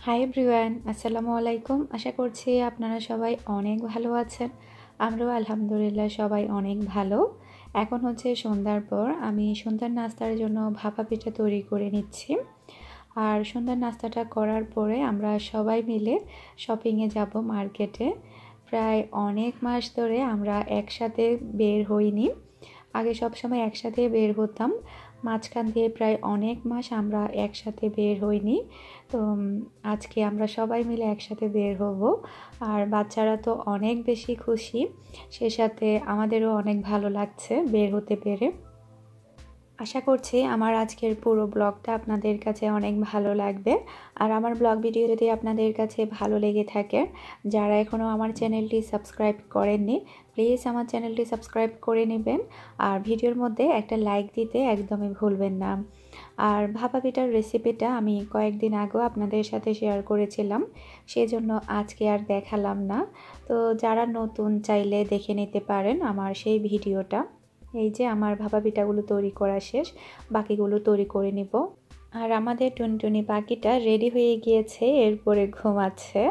Hi everyone, আসসালামু আলাইকুম। আশা করছি আপনারা সবাই অনেক ভালো আছেন। আমরাও আলহামদুলিল্লাহ সবাই অনেক ভালো। এখন হচ্ছে সন্ধ্যার পর আমি সন্ধ্যার নাস্তার জন্য ভাপা পিঠা তৈরি করে নিচ্ছি। আর সন্ধ্যার নাস্তাটা করার পরে আমরা সবাই মিলে শপিংয়ে যাব মার্কেটে। প্রায় অনেক মাস ধরে আমরা একসাথে বের হইনি। আগে সবসময় একসাথে বের হতাম, মাঝখান দিয়ে প্রায় অনেক মাস আমরা একসাথে বের হইনি। তো আজকে আমরা সবাই মিলে একসাথে বের হব। আর বাচ্চারা তো অনেক বেশি খুশি, সে সাথে আমাদেরও অনেক ভালো লাগছে বের হতে পেরে। আশা করছি আমার আজকের পুরো ব্লগটা আপনাদের কাছে অনেক ভালো লাগবে। আর আমার ব্লগ ভিডিও যদি আপনাদের কাছে ভালো লেগে থাকে, যারা এখনও আমার চ্যানেলটি সাবস্ক্রাইব করেননি, প্লিজ আমার চ্যানেলটি সাবস্ক্রাইব করে নেবেন। আর ভিডিওর মধ্যে একটা লাইক দিতে একদমই ভুলবেন না। আর ভাপা পিঠার রেসিপিটা আমি কয়েকদিন আগেও আপনাদের সাথে শেয়ার করেছিলাম, সেজন্য আজকে আর দেখালাম না। তো যারা নতুন চাইলে দেখে নিতে পারেন আমার সেই ভিডিওটা। এই যে আমার ভাপা পিঠাগুলো তৈরি করা শেষ, বাকিগুলো তৈরি করে নিব। আর আমাদের টুনটুনি পাখিটা রেডি হয়ে গিয়েছে, এরপরে ঘুমাচ্ছে।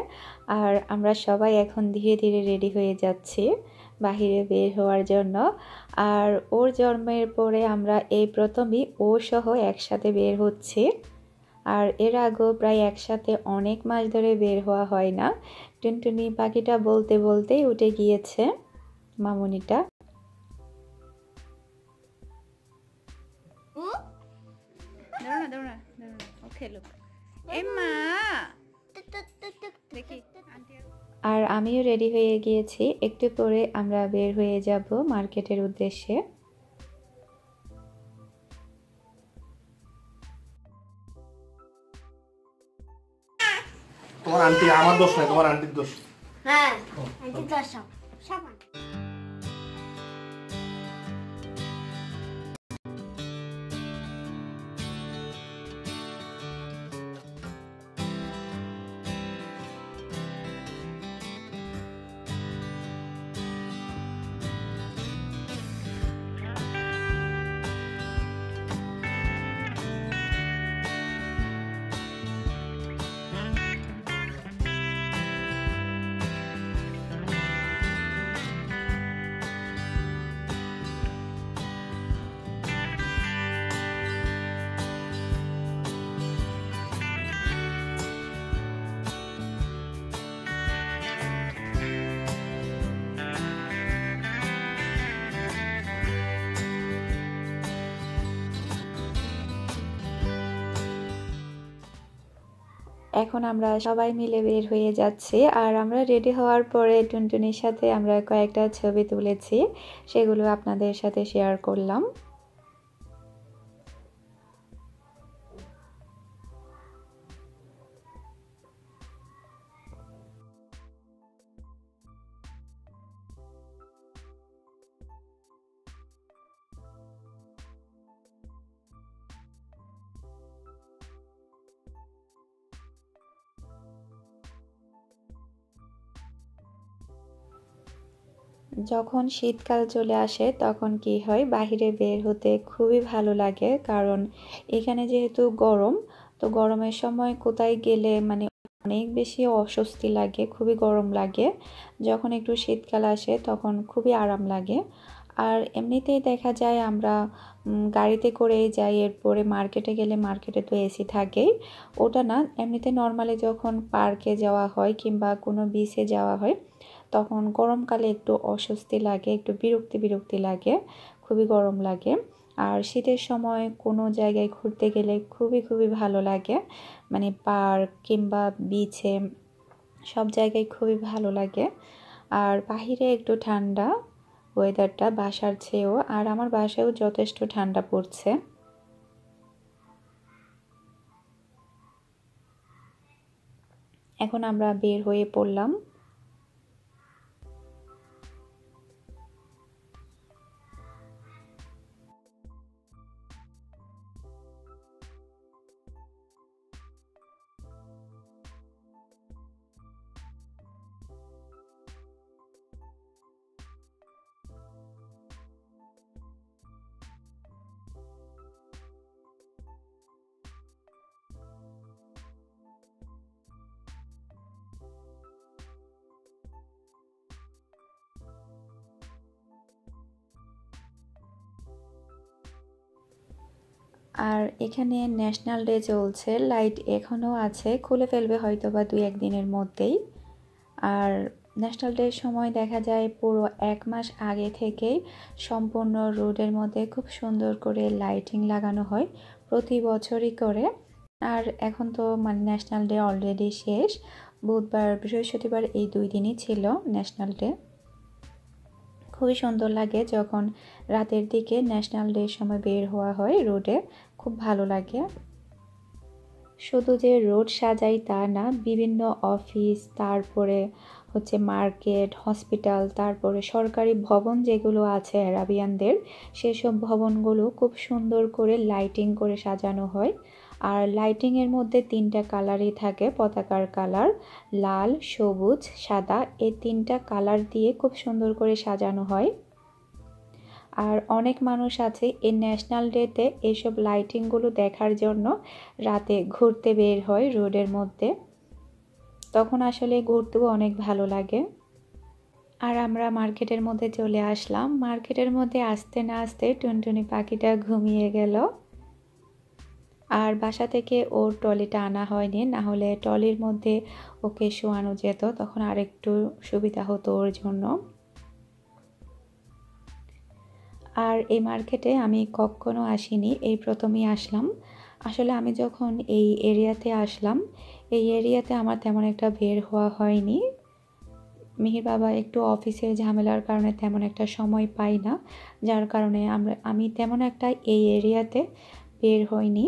আর আমরা সবাই এখন ধীরে ধীরে রেডি হয়ে যাচ্ছি বাহিরে বের হওয়ার জন্য। আর ওর জন্মের পরে আমরা এই প্রথমই ও সহ একসাথে বের হচ্ছি। আর এর আগেও প্রায় একসাথে অনেক মাস ধরে বের হওয়া হয় না। টুনটুনি পাখিটা বলতে বলতেই উঠে গিয়েছে মামুনিটা। আর আমিও রেডি হয়ে গিয়েছি, একটু পরে আমরা বের হয়ে যাব মার্কেটের উদ্দেশ্যে। তোমার আন্টি, আমার দোষ নাই, তোমার আন্টির দোষ। হ্যাঁ, আন্টির দোষ সব। এখন আমরা সবাই মিলে বের হয়ে যাচ্ছি। আর আমরা রেডি হওয়ার পরে টুনটুনির সাথে আমরা কয়েকটা ছবি তুলেছি, সেগুলো আপনাদের সাথে শেয়ার করলাম। যখন শীতকাল চলে আসে তখন কি হয়, বাহিরে বের হতে খুবই ভালো লাগে। কারণ এখানে যেহেতু গরম, তো গরমের সময় কোথায় গেলে মানে অনেক বেশি অস্বস্তি লাগে, খুবই গরম লাগে। যখন একটু শীতকাল আসে তখন খুবই আরাম লাগে। আর এমনিতেই দেখা যায় আমরা গাড়িতে করেই যাই, এরপরে মার্কেটে গেলে মার্কেটে তো এসি থাকেই। ওটা না, এমনিতে নর্মালি যখন পার্কে যাওয়া হয় কিংবা কোনো বিচে যাওয়া হয়, তখন গরমকালে একটু অস্বস্তি লাগে, একটু বিরক্তি বিরক্তি লাগে, খুবই গরম লাগে। আর শীতের সময় কোনো জায়গায় ঘুরতে গেলে খুবই খুবই ভালো লাগে, মানে পার্ক কিংবা বিচে সব জায়গায় খুবই ভালো লাগে। আর বাহিরে একটু ঠান্ডা ওয়েদারটা বাসার চেয়েও, আর আমার বাসায়ও যথেষ্ট ঠান্ডা পড়ছে। এখন আমরা বের হয়ে পড়লাম। আর এখানে ন্যাশনাল ডে চলছে, লাইট এখনও আছে, খুলে ফেলবে হয়তো বা 2-1 দিনের মধ্যেই। আর ন্যাশনাল ডের সময় দেখা যায় পুরো 1 মাস আগে থেকেই সম্পূর্ণ রোডের মধ্যে খুব সুন্দর করে লাইটিং লাগানো হয় প্রতি বছরই করে। আর এখন তো মানে ন্যাশনাল ডে অলরেডি শেষ, বুধবার বৃহস্পতিবার এই 2 দিনই ছিল ন্যাশনাল ডে। খুবই সুন্দর লাগে যখন রাতের দিকে ন্যাশনাল ডের সময় বের হওয়া হয় রোডে, খুব ভালো লাগে। শুধু যে রোড সাজাই তা না, বিভিন্ন অফিস, তারপরে হচ্ছে মার্কেট, হসপিটাল, তারপরে সরকারি ভবন যেগুলো আছে অ্যারাবিয়ানদের, সেসব ভবনগুলো খুব সুন্দর করে লাইটিং করে সাজানো হয়। আর লাইটিংয়ের মধ্যে 3টা কালারই থাকে পতাকার কালার, লাল, সবুজ, সাদা। এই 3টা কালার দিয়ে খুব সুন্দর করে সাজানো হয়। আর অনেক মানুষ আছে এই ন্যাশনাল ডেতে এইসব লাইটিংগুলো দেখার জন্য রাতে ঘুরতে বের হয় রোডের মধ্যে, তখন আসলে ঘুরতেও অনেক ভালো লাগে। আর আমরা মার্কেটের মধ্যে চলে আসলাম। মার্কেটের মধ্যে আসতে না আসতে টুনটুনি পাখিটা ঘুমিয়ে গেল। আর বাসা থেকে ওর ট্রলিটা আনা হয়নি, না হলে ট্রলির মধ্যে ওকে শোয়ানো যেত, তখন আরেকটু সুবিধা হতো ওর জন্য। আর এই মার্কেটে আমি কখনো আসিনি, এই প্রথমেই আসলাম। আসলে আমি যখন এই এরিয়াতে আসলাম, এই এরিয়াতে আমার তেমন একটা বের হওয়া হয়নি। মিহির বাবা একটু অফিসের ঝামেলার কারণে তেমন একটা সময় পাই না, যার কারণে আমি তেমন একটা এই এরিয়াতে বের হইনি।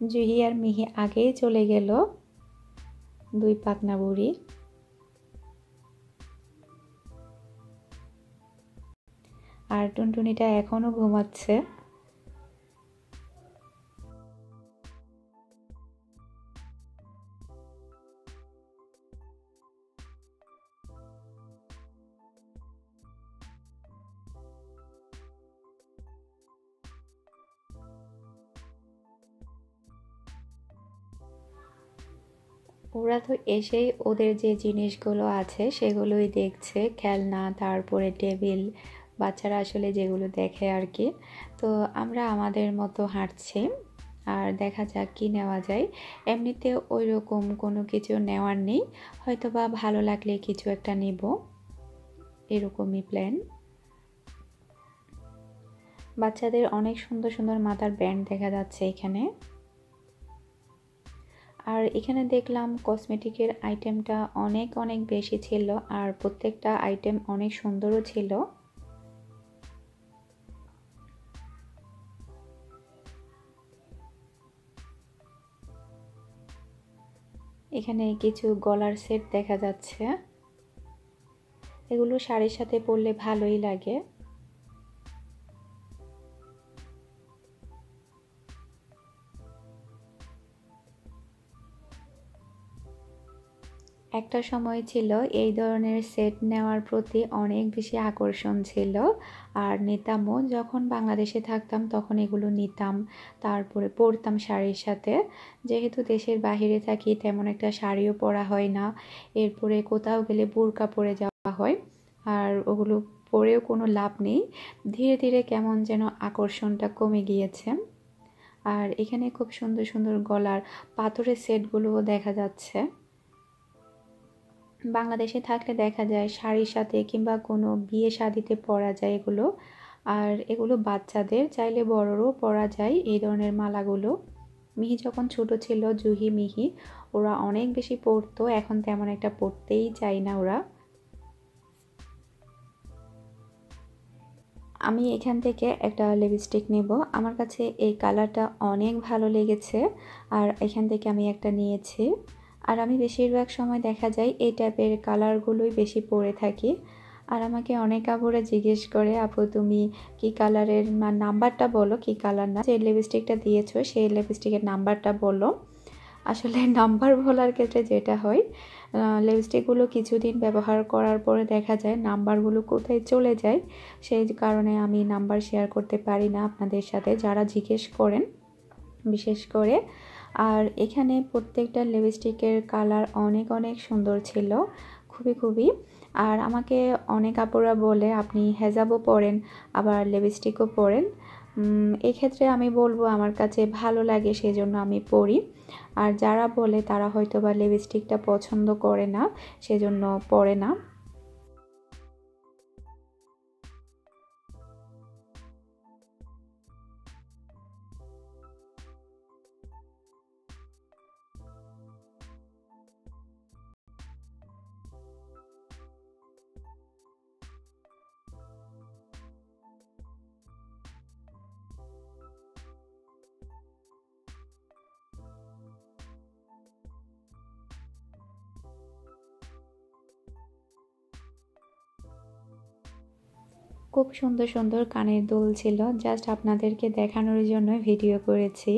জুহি আর মিহি আগেই চলে গেল, 2 পাকনা বুড়ি। আর টুনটুনিটা এখনো ঘুমাচ্ছে। ওরা তো এসেই ওদের যে জিনিসগুলো আছে সেগুলোই দেখছে, খেলনা, তারপরে টেবিল, বাচ্চারা আসলে যেগুলো দেখে আর কি। তো আমরা আমাদের মতো হাঁটছি, আর দেখা যাক কি নেওয়া যায়। এমনিতে ওই রকম কোনো কিছু নেওয়ার নেই, হয়তো বা ভালো লাগলে কিছু একটা নেব, এরকমই প্ল্যান। বাচ্চাদের অনেক সুন্দর সুন্দর মাথার ব্যান্ড দেখা যাচ্ছে এখানে। আর এখানে দেখলাম কসমেটিকের আইটেমটা অনেক অনেক বেশি ছিল, আর প্রত্যেকটা আইটেম অনেক সুন্দরও ছিল। এখানে কিছু গলার সেট দেখা যাচ্ছে, এগুলো শাড়ির সাথে পরলে ভালোই লাগে। একটা সময় ছিল এই ধরনের সেট নেওয়ার প্রতি অনেক বেশি আকর্ষণ ছিল, আর নিতামও। যখন বাংলাদেশে থাকতাম তখন এগুলো নিতাম, তারপরে পরতাম শাড়ির সাথে। যেহেতু দেশের বাইরে থাকি তেমন একটা শাড়িও পরা হয় না, এরপরে কোথাও গেলে বোরকা পরে যাওয়া হয়, আর ওগুলো পরেও কোনো লাভ নেই। ধীরে ধীরে কেমন যেন আকর্ষণটা কমে গিয়েছে। আর এখানে খুব সুন্দর সুন্দর গলার পাথরের সেটগুলোও দেখা যাচ্ছে। বাংলাদেশে থাকলে দেখা যায় শাড়ির সাথে কিংবা কোনো বিয়ে শাদিতে পরা যায় এগুলো, আর এগুলো বাচ্চাদের, চাইলে বড়রও পরা যায় এই ধরনের মালাগুলো। মিহি যখন ছোট ছিল, জুহি, মিহি, ওরা অনেক বেশি পরতো, এখন তেমন একটা পরতেই চায় না ওরা। আমি এখান থেকে একটা লিপস্টিক নেব, আমার কাছে এই কালারটা অনেক ভালো লেগেছে, আর এখান থেকে আমি একটা নিয়েছি। আর আমি বেশিরভাগ সময় দেখা যায় এই টাইপের কালারগুলোই বেশি পরে থাকি। আর আমাকে অনেক আপুরা জিজ্ঞেস করে, আপু তুমি কি কালারের নাম্বারটা বলো, কি কালার না, যে লিপস্টিকটা দিয়েছো সেই লিপস্টিকের নাম্বারটা বলো। আসলে নাম্বার বলার ক্ষেত্রে যেটা হয়, লিপস্টিকগুলো কিছুদিন ব্যবহার করার পরে দেখা যায় নাম্বারগুলো কোথায় চলে যায়, সেই কারণে আমি নাম্বার শেয়ার করতে পারি না আপনাদের সাথে, যারা জিজ্ঞেস করেন বিশেষ করে। আর এখানে প্রত্যেকটা লিপস্টিকের কালার অনেক অনেক সুন্দর ছিল, খুবই খুবই। আর আমাকে অনেক আপুরা বলে আপনি হেজাবও পরেন আবার লিপস্টিকও পরেন। এক্ষেত্রে আমি বলবো আমার কাছে ভালো লাগে সেজন্য আমি পরি। আর যারা বলে তারা হয়তো বা লিপস্টিকটা পছন্দ করে না সেজন্য পরে না। খুব সুন্দর সুন্দর কানের দুল ছিল, জাস্ট আপনাদেরকে দেখানোর জন্য ভিডিও করেছি।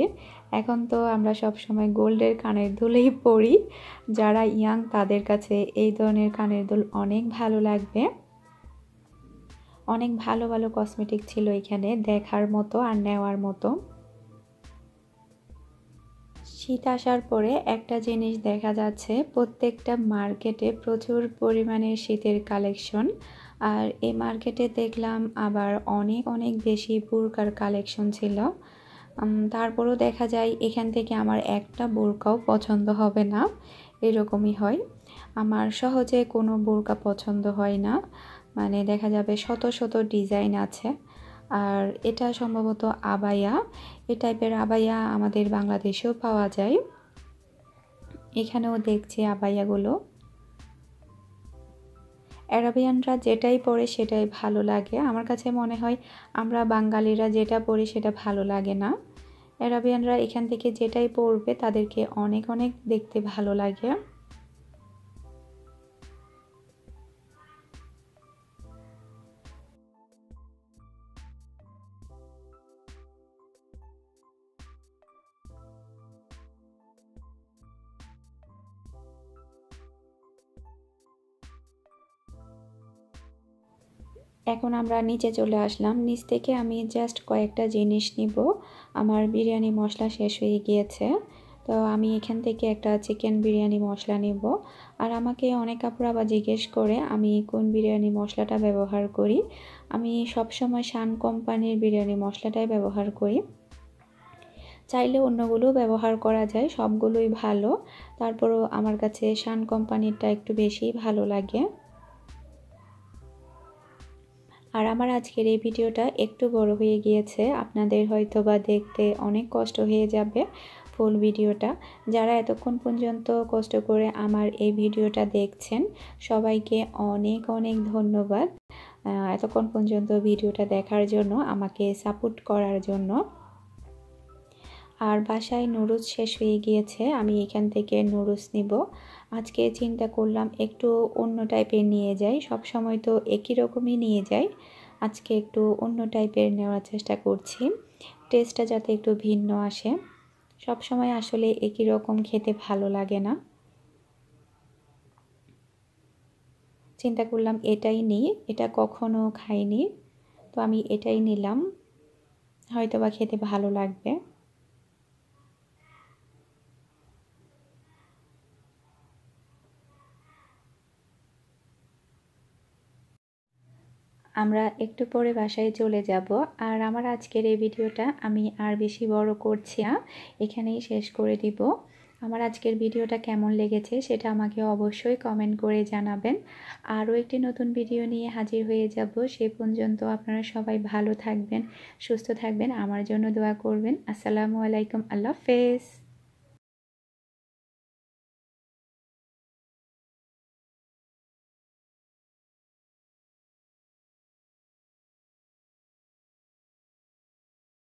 এখন তো আমরা সব সময় গোল্ডের কানের দুলই পরি, যারা ইয়াং তাদের কাছে এই ধরনের কানের দুল অনেক ভালো লাগবে। অনেক ভালো ভালো কসমেটিক ছিল এখানে, দেখার মতো আর নেওয়ার মতো। শীত আসার পরে একটা জিনিস দেখা যাচ্ছে, প্রত্যেকটা মার্কেটে প্রচুর পরিমাণে শীতের কালেকশন। আর এই মার্কেটে দেখলাম আবার অনেক অনেক বেশি বুরকার কালেকশন ছিল। তারপরও দেখা যায় এখান থেকে আমার একটা বোরকাও পছন্দ হবে না, এরকমই হয়। আমার সহজে কোনো বোরকা পছন্দ হয় না, মানে দেখা যাবে শত শত ডিজাইন আছে। আর এটা সম্ভবত আবায়া, এই টাইপের আবায়া আমাদের বাংলাদেশেও পাওয়া যায়। এখানেও দেখছি আবায়াগুলো। আরাবিয়ানরা যেটাই পরে সেটাই ভালো লাগে, আমার কাছে মনে হয় আমরা বাঙালিরা যেটা পরি সেটা ভালো লাগে না। আরাবিয়ানরা এখান থেকে যেটাই পরবে তাদেরকে অনেক অনেক দেখতে ভালো লাগে। এখন আমরা নিচে চলে আসলাম, নিচ থেকে আমি জাস্ট কয়েকটা জিনিস নিব। আমার বিরিয়ানি মশলা শেষ হয়ে গিয়েছে, তো আমি এখান থেকে একটা চিকেন বিরিয়ানি মশলা নিব। আর আমাকে অনেক আপুরা আবার জিজ্ঞেস করে আমি কোন বিরিয়ানি মশলাটা ব্যবহার করি। আমি সবসময় শান কোম্পানির বিরিয়ানি মশলাটাই ব্যবহার করি। চাইলে অন্যগুলোও ব্যবহার করা যায়, সবগুলোই ভালো, তারপরও আমার কাছে শান কোম্পানিরটা একটু বেশি ভালো লাগে। আর আমার আজকের এই ভিডিওটা একটু বড় হয়ে গিয়েছে, আপনাদের হয়তো বা দেখতে অনেক কষ্ট হয়ে যাবে ফুল ভিডিওটা। যারা এতক্ষণ পর্যন্ত কষ্ট করে আমার এই ভিডিওটা দেখছেন সবাইকে অনেক অনেক ধন্যবাদ এতক্ষণ পর্যন্ত ভিডিওটা দেখার জন্য, আমাকে সাপোর্ট করার জন্য। আর বাসায় নুডলস শেষ হয়ে গিয়েছে, আমি এখান থেকে নুডলস নিব। আজকে চিন্তা করলাম একটু অন্য টাইপের নিয়ে যাই, সব সময় তো একই রকমই নিয়ে যাই, আজকে একটু অন্য টাইপের নেওয়ার চেষ্টা করছি, টেস্টটা যাতে একটু ভিন্ন আসে। সব সময় আসলে একই রকম খেতে ভালো লাগে না। চিন্তা করলাম এটাই নিই, এটা কখনো খাইনি, তো আমি এটাই নিলাম, হয়তো বা খেতে ভালো লাগবে। আমরা একটু পরে বাসায় চলে যাব। আর আমার আজকের এই ভিডিওটা আমি আর বেশি বড় করছি না, এখানেই শেষ করে দিব। আমার আজকের ভিডিওটা কেমন লেগেছে সেটা আমাকে অবশ্যই কমেন্ট করে জানাবেন। আরও একটি নতুন ভিডিও নিয়ে হাজির হয়ে যাব, সে পর্যন্ত আপনারা সবাই ভালো থাকবেন, সুস্থ থাকবেন, আমার জন্য দোয়া করবেন। আসসালামু আলাইকুম, আল্লাহ হাফেজ।